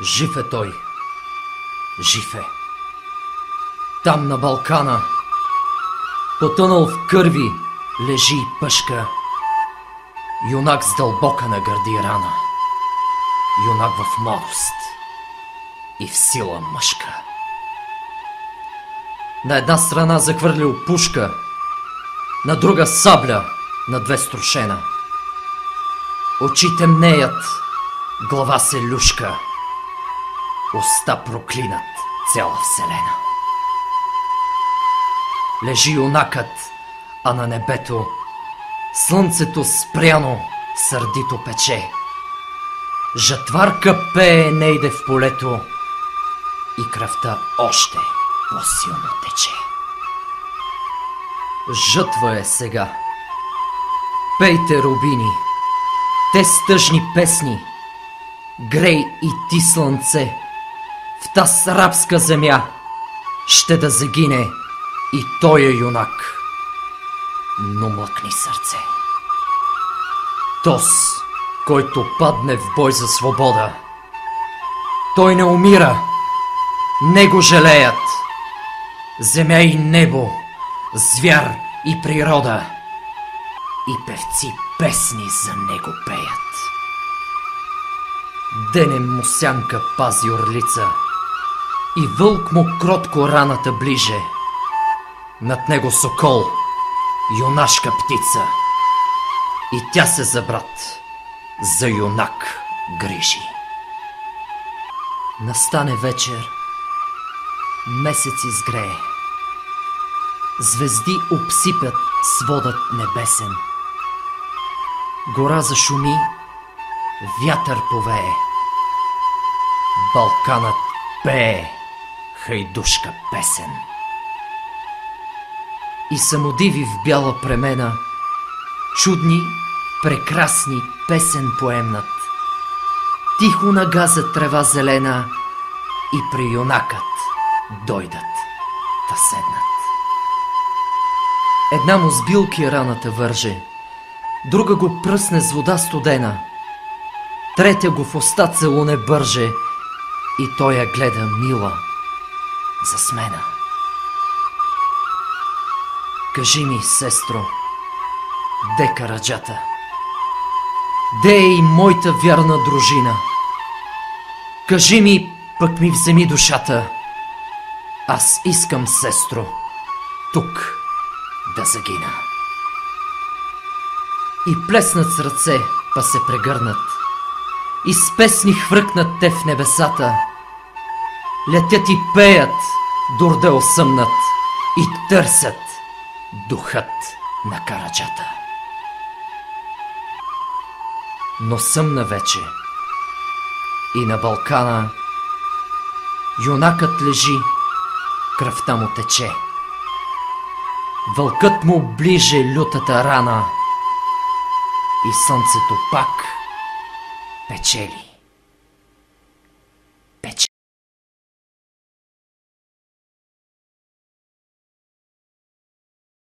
Жив е той. Жив е. Там на Балкана, потънал в кърви, лежи и пъшка. Юнак с дълбока на гърди рана. Юнак в младост и в сила мъжка. На една страна захвърлил пушка, на друга сабля, на две струшена. Очи темнеят, глава се люшка, уста проклинат цяла вселена. Лежи юнакът, а на небето слънцето спряно сърдито пече. Жатварка пее нейде в полето и кръвта още по-силно тече. Жътва е сега. Пейте, рубини, те с тъжни песни. Грей и ти, слънце, в таз рабска земя ще да загине и той е юнак. Но млъкни, сърце. Тос, който падне в бой за свобода, той не умира, не го жалеят. Земя и небо, звяр и природа, и певци песни за него пеят. Денем му сянка пази орлица, и вълк му кротко раната ближе. Над него сокол, юнашка птица, и тя се за брат, за юнак грижи. Настане вечер, месец изгрее, звезди обсипят сводът небесен. Гора зашуми, вятър повее, Балканът пее хайдушка песен. И самодиви в бяла премена, чудни, прекрасни песен поемнат. Тихо нагаза трева зелена и при юнакът дойдат да седнат. Една му с билки раната върже, друга го пръсне с вода студена, третя го в уста целуне бърже и той я гледа мила за смена. Кажи ми, сестро, де Караджата? Де е и моята вярна дружина? Кажи ми, пък ми вземи душата. Аз искам, сестро, тук да загина. И плеснат с ръце, па се прегърнат, и с песни хвръкнат те в небесата. Летят и пеят, дор да осъмнат, и търсят духът на Караджата. Но съмна вече и на Балкана юнакът лежи, кръвта му тече. Вълкът му ближе лютата рана и слънцето пак печели.